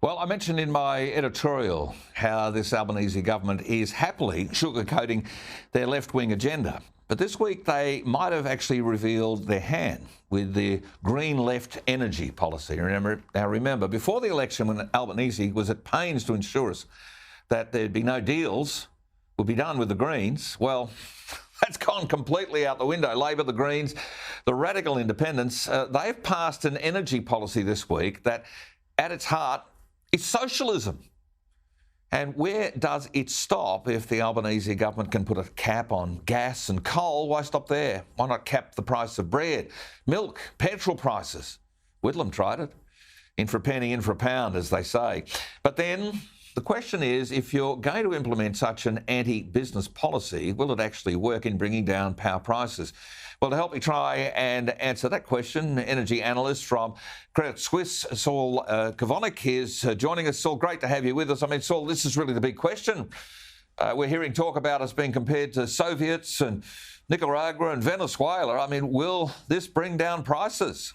Well, I mentioned in my editorial how this Albanese government is happily sugarcoating their left-wing agenda. But this week they might have actually revealed their hand with the green left energy policy. Remember, before the election, when Albanese was at pains to ensure us that there'd be no deals, would be done with the Greens, well, that's gone completely out the window. Labor, the Greens, the radical independents, they've passed an energy policy this week that, at its heart, is socialism. And where does it stop if the Albanese government can put a cap on gas and coal? Why stop there? Why not cap the price of bread, milk, petrol prices? Whitlam tried it. In for a penny, in for a pound, as they say. But then the question is, if you're going to implement such an anti-business policy, will it actually work in bringing down power prices? Well, to help me try and answer that question, energy analyst from Credit Suisse, Saul Kavonic, is joining us. Saul, great to have you with us. I mean, Saul, this is really the big question. We're hearing talk about us being compared to Soviets and Nicaragua and Venezuela. I mean, will this bring down prices?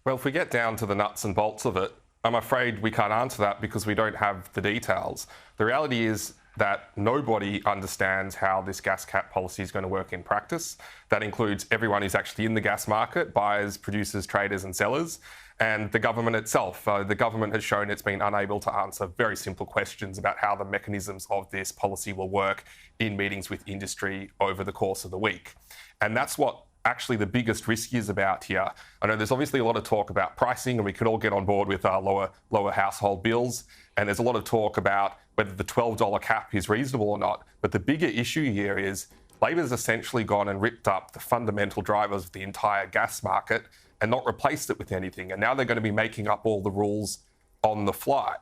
Well, if we get down to the nuts and bolts of it, I'm afraid we can't answer that because we don't have the details. The reality is that nobody understands how this gas cap policy is going to work in practice. That includes everyone who's actually in the gas market, buyers, producers, traders and sellers, and the government itself. The government has shown it's been unable to answer very simple questions about how the mechanisms of this policy will work in meetings with industry over the course of the week. And that's what actually the biggest risk is about here. I know there's obviously a lot of talk about pricing, and we could all get on board with lower household bills. And there's a lot of talk about whether the $12 cap is reasonable or not. But the bigger issue here is Labor's essentially gone and ripped up the fundamental drivers of the entire gas market and not replaced it with anything. And now they're going to be making up all the rules on the fly.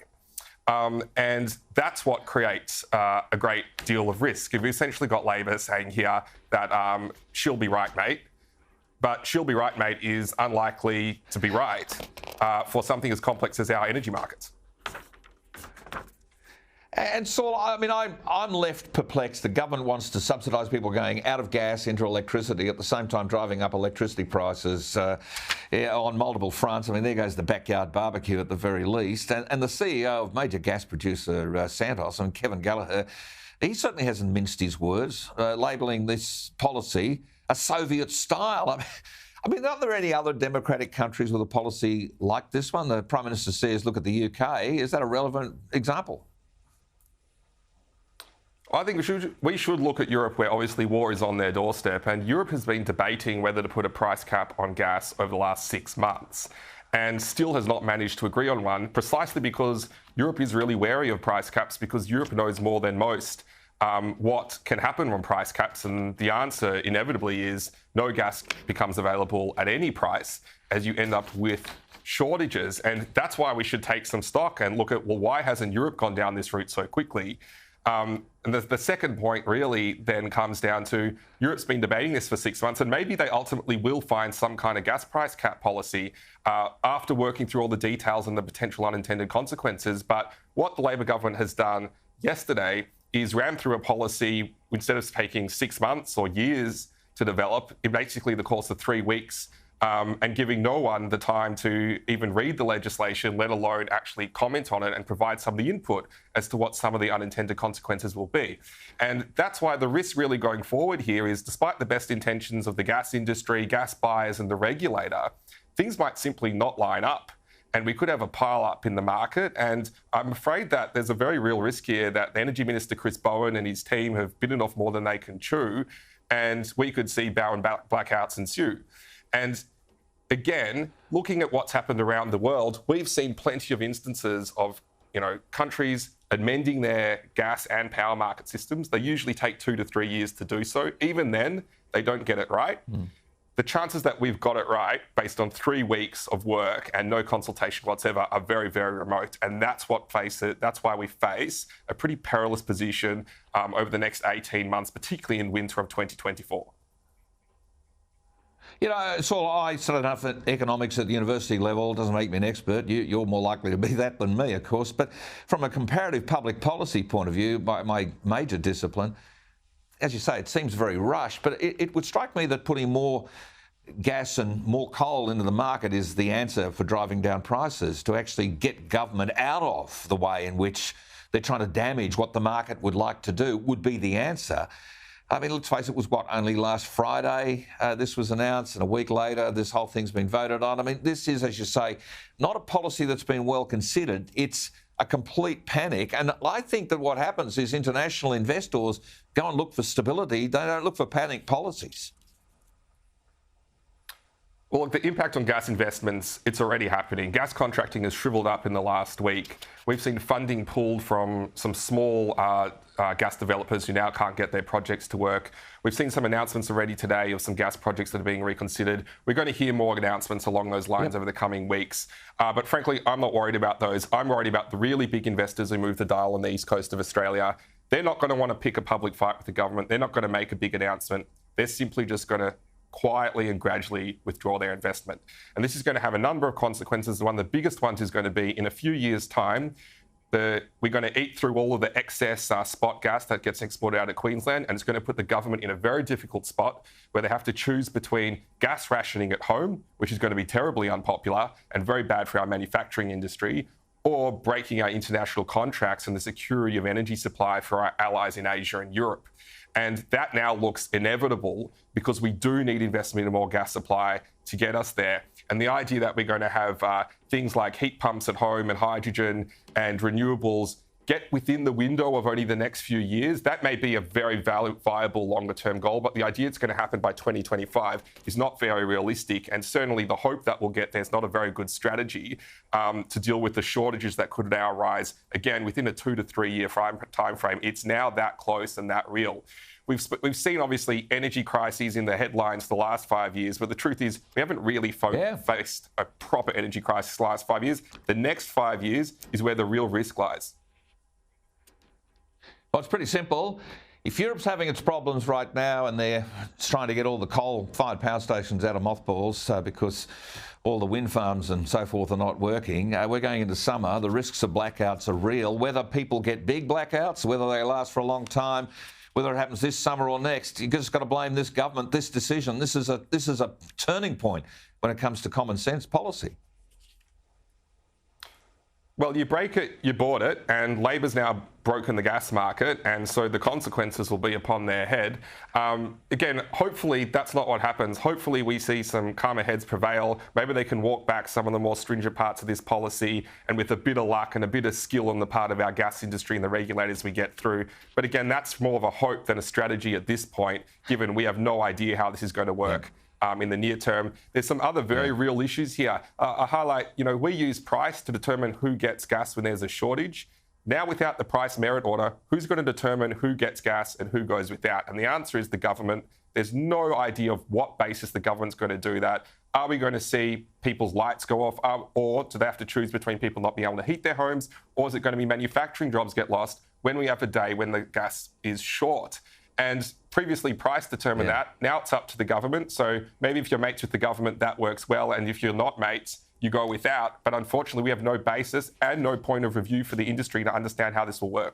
And that's what creates a great deal of risk. We've essentially got Labor saying here that she'll be right, mate. But she'll be right, mate, is unlikely to be right for something as complex as our energy markets. And Saul, I mean, I'm left perplexed. The government wants to subsidise people going out of gas into electricity, at the same time driving up electricity prices on multiple fronts. I mean, there goes the backyard barbecue at the very least. And the CEO of major gas producer Santos, I mean, Kevin Gallagher, he certainly hasn't minced his words, labelling this policy a Soviet style. I mean, are there any other democratic countries with a policy like this one? The Prime Minister says, look at the UK. Is that a relevant example? I think we should look at Europe, where obviously war is on their doorstep, and Europe has been debating whether to put a price cap on gas over the last 6 months and still has not managed to agree on one, precisely because Europe is really wary of price caps, because Europe knows more than most what can happen on price caps, and the answer inevitably is no gas becomes available at any price as you end up with shortages. And that's why we should take some stock and look at, well, why hasn't Europe gone down this route so quickly? And the second point really then comes down to Europe's been debating this for 6 months, and maybe they ultimately will find some kind of gas price cap policy after working through all the details and the potential unintended consequences. But what the Labor government has done yesterday is ran through a policy, instead of taking 6 months or years to develop, in basically the course of 3 weeks, and giving no one the time to even read the legislation, let alone actually comment on it and provide some of the input as to what some of the unintended consequences will be. And that's why the risk really going forward here is, despite the best intentions of the gas industry, gas buyers and the regulator, things might simply not line up. And we could have a pile up in the market. And I'm afraid that there's a very real risk here that the Energy Minister, Chris Bowen, and his team have bitten off more than they can chew. And we could see power and blackouts ensue. And again, looking at what's happened around the world, we've seen plenty of instances of, countries amending their gas and power market systems. They usually take 2 to 3 years to do so. Even then, they don't get it right. The chances that we've got it right, based on 3 weeks of work and no consultation whatsoever, are very, very remote. And that's why we face a pretty perilous position over the next 18 months, particularly in winter of 2024. Saul, I studied enough at economics at the university level. It doesn't make me an expert. You're more likely to be that than me, of course. But from a comparative public policy point of view, my major discipline, as you say, it seems very rushed, but it would strike me that putting more gas and more coal into the market is the answer for driving down prices, to actually get government out of the way in which they're trying to damage what the market would like to do, would be the answer. I mean, let's face it, was only last Friday this was announced, and a week later this whole thing's been voted on. I mean, this is, as you say, not a policy that's been well considered. It's a complete panic. And I think that what happens is international investors go and look for stability. They don't look for panic policies. Well, look, the impact on gas investments, it's already happening. Gas contracting has shriveled up in the last week. We've seen funding pulled from some small gas developers who now can't get their projects to work. We've seen some announcements already today of some gas projects that are being reconsidered. We're going to hear more announcements along those lines over the coming weeks. But frankly, I'm not worried about those. I'm worried about the really big investors who move the dial on the east coast of Australia. They're not going to want to pick a public fight with the government. They're not going to make a big announcement. They're simply just going to quietly and gradually withdraw their investment. And this is going to have a number of consequences. One of the biggest ones is going to be in a few years' time, we're going to eat through all of the excess spot gas that gets exported out of Queensland, and it's going to put the government in a very difficult spot where they have to choose between gas rationing at home, which is going to be terribly unpopular and very bad for our manufacturing industry, or breaking our international contracts and the security of energy supply for our allies in Asia and Europe. And that now looks inevitable because we do need investment in more gas supply to get us there. And the idea that we're going to have things like heat pumps at home and hydrogen and renewables get within the window of only the next few years, that may be a very viable longer-term goal, but the idea it's going to happen by 2025 is not very realistic, and certainly the hope that we'll get there is not a very good strategy to deal with the shortages that could now arise, again, within a 2 to 3 year time frame. It's now that close and that real. We've seen, obviously, energy crises in the headlines the last 5 years, but the truth is we haven't really faced a proper energy crisis the last 5 years. The next 5 years is where the real risk lies. Well, it's pretty simple. If Europe's having its problems right now and they're trying to get all the coal-fired power stations out of mothballs because all the wind farms and so forth are not working, we're going into summer. The risks of blackouts are real. Whether people get big blackouts, whether they last for a long time, whether it happens this summer or next, you've just got to blame this government, this decision. This is a turning point when it comes to common sense policy. Well, you break it, you bought it, and Labor's now broken the gas market, and so the consequences will be upon their head. Again, hopefully that's not what happens. Hopefully we see some calmer heads prevail. Maybe they can walk back some of the more stringent parts of this policy, and with a bit of luck and a bit of skill on the part of our gas industry and the regulators we get through. But again, that's more of a hope than a strategy at this point, given we have no idea how this is going to work. In the near term. There's some other very real issues here. I highlight, we use price to determine who gets gas when there's a shortage. Now, without the price merit order, who's going to determine who gets gas and who goes without? And the answer is the government. There's no idea of what basis the government's going to do that. Are we going to see people's lights go off? Or do they have to choose between people not being able to heat their homes? Or is it going to be manufacturing jobs get lost when we have a day when the gas is short? And previously price determined that. Now it's up to the government. So maybe if you're mates with the government, that works well. And if you're not mates, you go without. But unfortunately, we have no basis and no point of review for the industry to understand how this will work.